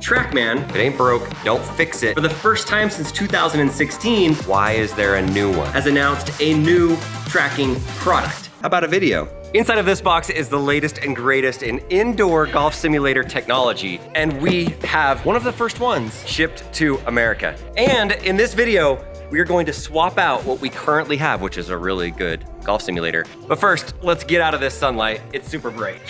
Trackman, if it ain't broke, don't fix it. For the first time since 2016, why is there a new one? Has announced a new tracking product. How about a video? Inside of this box is the latest and greatest in indoor golf simulator technology, and we have one of the first ones shipped to America. And in this video, we are going to swap out what we currently have, which is a really good golf simulator. But first, let's get out of this sunlight. It's super bright.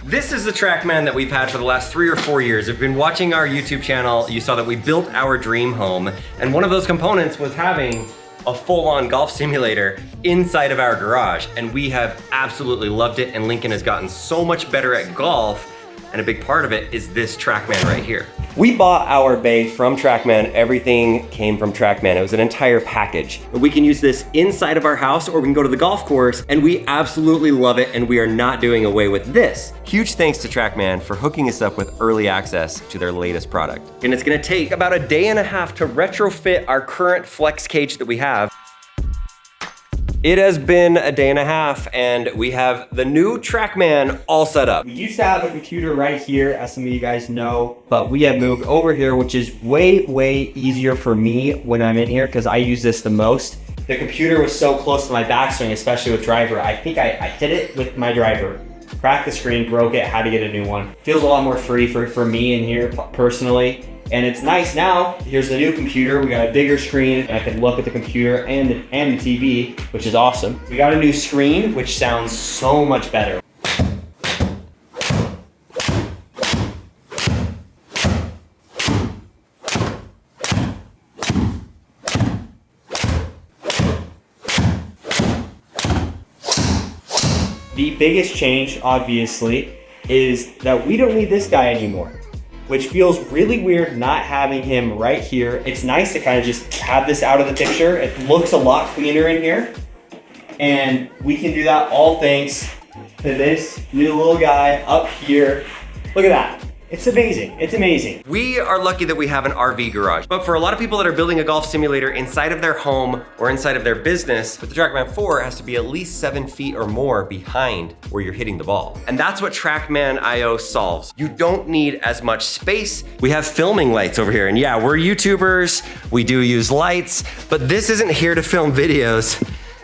This is the Trackman that we've had for the last 3 or 4 years. If you've been watching our YouTube channel, you saw that we built our dream home, and one of those components was having a full-on golf simulator inside of our garage, and we have absolutely loved it, and Lincoln has gotten so much better at golf, and a big part of it is this Trackman right here. We bought our bay from Trackman. Everything came from Trackman. It was an entire package. We can use this inside of our house, or we can go to the golf course, and we absolutely love it, and we are not doing away with this. Huge thanks to Trackman for hooking us up with early access to their latest product. And it's gonna take about a day and a half to retrofit our current flex cage that we have. It has been a day and a half, and we have the new Trackman all set up. We used to have a computer right here, as some of you guys know, but we have moved over here, which is way easier for me when I'm in here because I use this the most. The computer was so close to my backswing, especially with driver. I think I hit it with my driver, cracked the screen, broke it, had to get a new one. Feels a lot more free for me in here personally. And it's nice now, here's the new computer. We got a bigger screen, and I can look at the computer and the TV, which is awesome. We got a new screen, which sounds so much better. The biggest change, obviously, is that we don't need this guy anymore, which feels really weird not having him right here. It's nice to kind of just have this out of the picture. It looks a lot cleaner in here. And we can do that all thanks to this new little guy up here. Look at that. It's amazing, it's amazing. We are lucky that we have an RV garage, but for a lot of people that are building a golf simulator inside of their home or inside of their business, with the Trackman 4, it has to be at least 7 feet or more behind where you're hitting the ball. And that's what Trackman IO solves. You don't need as much space. We have filming lights over here, and yeah, we're YouTubers, we do use lights, but this isn't here to film videos.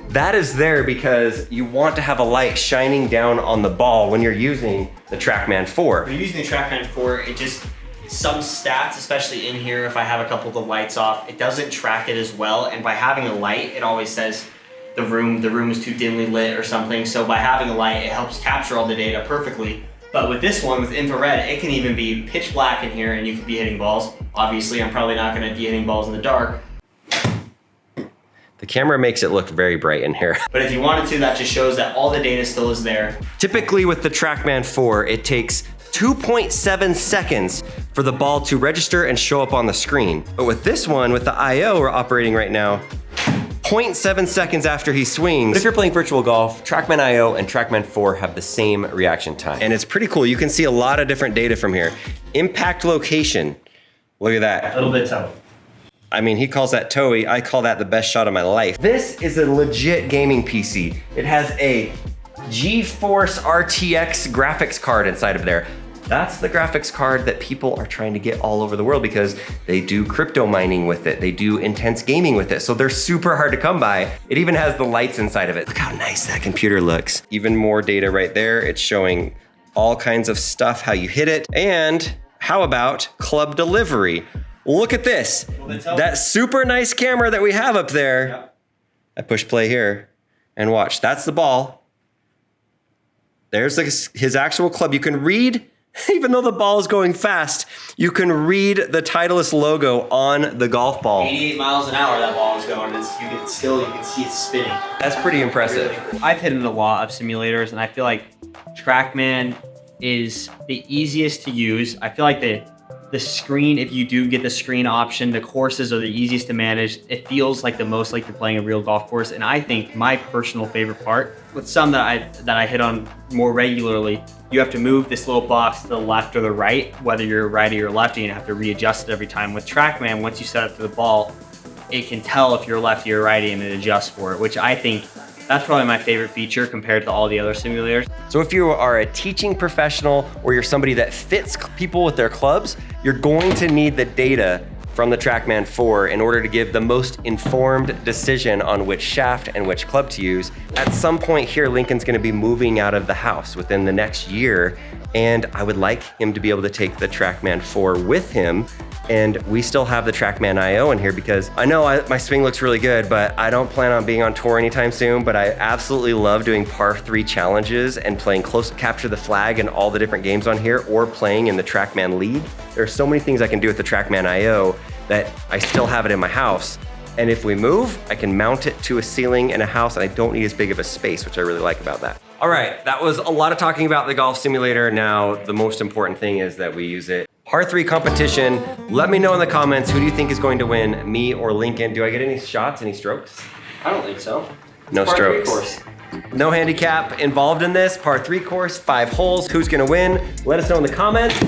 That is there because you want to have a light shining down on the ball when you're using the Trackman 4. When you're using the Trackman 4, it just, some stats, especially in here, if I have a couple of the lights off, it doesn't track it as well. And by having a light, it always says the room is too dimly lit or something. So by having a light, it helps capture all the data perfectly. But with this one, with infrared, it can even be pitch black in here and you could be hitting balls. Obviously, I'm probably not gonna be hitting balls in the dark. The camera makes it look very bright in here. But if you wanted to, that just shows that all the data still is there. Typically with the Trackman 4, it takes 2.7 seconds for the ball to register and show up on the screen. But with this one, with the IO we're operating right now, 0.7 seconds after he swings. But if you're playing virtual golf, Trackman IO and Trackman 4 have the same reaction time. And it's pretty cool. You can see a lot of different data from here. Impact location, look at that. A little bit tough. I mean, he calls that toey. I call that the best shot of my life. This is a legit gaming PC. It has a GeForce RTX graphics card inside of there. That's the graphics card that people are trying to get all over the world because they do crypto mining with it. They do intense gaming with it. So they're super hard to come by. It even has the lights inside of it. Look how nice that computer looks. Even more data right there. It's showing all kinds of stuff, how you hit it. And how about club delivery? Look at this. That super nice camera that we have up there. Yep. I push play here and watch. That's the ball. There's his actual club. You can read, even though the ball is going fast, you can read the Titleist logo on the golf ball. 88 miles an hour that ball is going. You can see it spinning. That's pretty impressive. Really. I've hit in a lot of simulators and I feel like Trackman is the easiest to use. I feel like the screen, if you do get the screen option, the courses are the easiest to manage. It feels like the most like you're playing a real golf course. And I think my personal favorite part, with some that I hit on more regularly, you have to move this little box to the left or the right, whether you're righty or lefty, and have to readjust it every time. With Trackman, once you set up to the ball, it can tell if you're lefty or righty and it adjusts for it, which I think That's probably my favorite feature compared to all the other simulators. So if you are a teaching professional or you're somebody that fits people with their clubs, you're going to need the data from the Trackman 4 in order to give the most informed decision on which shaft and which club to use. At some point here, Lincoln's gonna be moving out of the house within the next year, and I would like him to be able to take the Trackman 4 with him. And we still have the Trackman IO in here because I know my swing looks really good, but I don't plan on being on tour anytime soon, but I absolutely love doing par 3 challenges and playing close capture the flag and all the different games on here, or playing in the Trackman League. There are so many things I can do with the Trackman IO that I still have it in my house. And if we move, I can mount it to a ceiling in a house and I don't need as big of a space, which I really like about that. All right, that was a lot of talking about the golf simulator. Now, the most important thing is that we use it. Par 3 competition. Let me know in the comments, who do you think is going to win, me or Lincoln? Do I get any shots, any strokes? I don't think so. No strokes. No handicap involved in this. Par 3 course, 5 holes. Who's gonna win? Let us know in the comments.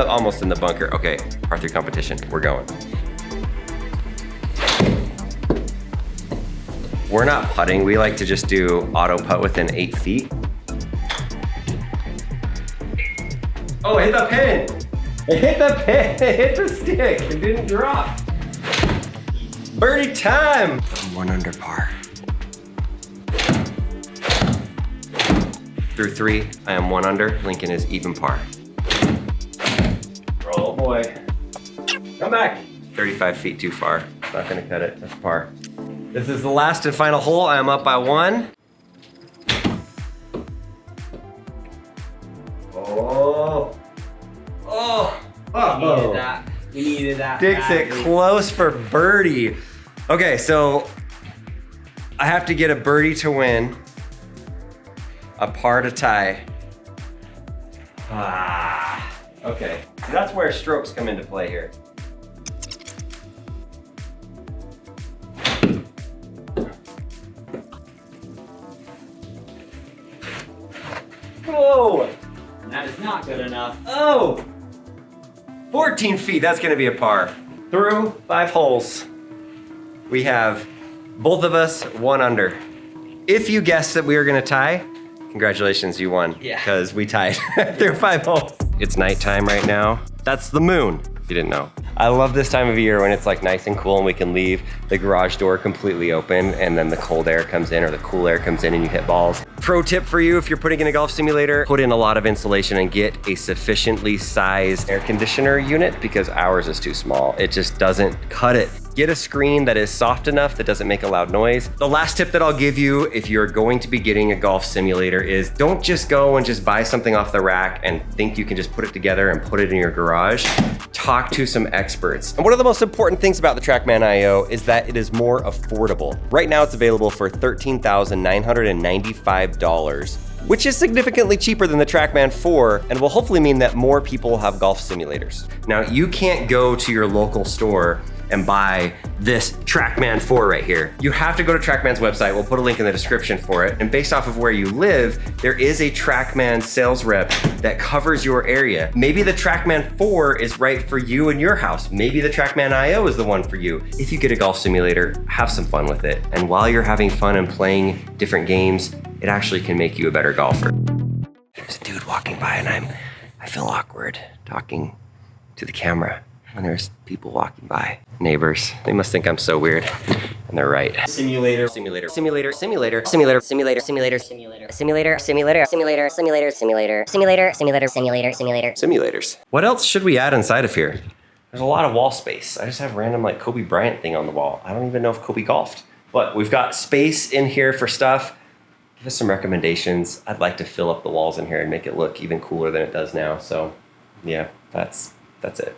Almost in the bunker. Okay, par 3 competition, we're going. We're not putting, we like to just do auto putt within 8 feet. Oh, it hit the pin! It hit the pin, it hit the stick, it didn't drop. Birdie time! I'm 1 under par. Through 3, I am 1 under, Lincoln is even par. Oh boy. Come back. 35 feet too far, it's not gonna cut it, that's par. This is the last and final hole. I am up by 1. Oh. We needed that. We needed that. Dicks it close for birdie. Okay, so I have to get a birdie to win, a par to tie. Okay, so that's where strokes come into play here. Whoa! That is not good enough. Oh! 14 feet, that's gonna be a par. Through 5 holes. We have both of us 1 under. If you guessed that we were gonna tie, congratulations, you won. Yeah. Because we tied through 5 holes. It's nighttime right now. That's the moon, if you didn't know. I love this time of year when it's like nice and cool and we can leave the garage door completely open and then the cold air comes in or the cool air comes in and you hit balls. Pro tip for you, if you're putting in a golf simulator, put in a lot of insulation and get a sufficiently sized air conditioner unit because ours is too small. It just doesn't cut it. Get a screen that is soft enough that doesn't make a loud noise. The last tip that I'll give you if you're going to be getting a golf simulator is don't just go and just buy something off the rack and think you can just put it together and put it in your garage. Talk to some experts. And one of the most important things about the Trackman IO is that it is more affordable. Right now it's available for $13,995. which is significantly cheaper than the Trackman 4 and will hopefully mean that more people will have golf simulators. Now, you can't go to your local store and buy this Trackman 4 right here. You have to go to Trackman's website. We'll put a link in the description for it. And based off of where you live, there is a Trackman sales rep that covers your area. Maybe the Trackman 4 is right for you and your house. Maybe the Trackman IO is the one for you. If you get a golf simulator, have some fun with it. And while you're having fun and playing different games, it actually can make you a better golfer. There's a dude walking by and I feel awkward talking to the camera when there's people walking by. Neighbors, they must think I'm so weird. And they're right. Simulator. Simulator, simulator, simulator, simulator, simulator, simulator, simulator, simulator, simulator, simulator, simulator, simulator, simulator, simulator, simulator, simulator, simulators. What else should we add inside of here? There's a lot of wall space. I just have random like Kobe Bryant thing on the wall. I don't even know if Kobe golfed. But we've got space in here for stuff. Give us some recommendations. I'd like to fill up the walls in here and make it look even cooler than it does now. So yeah, that's it.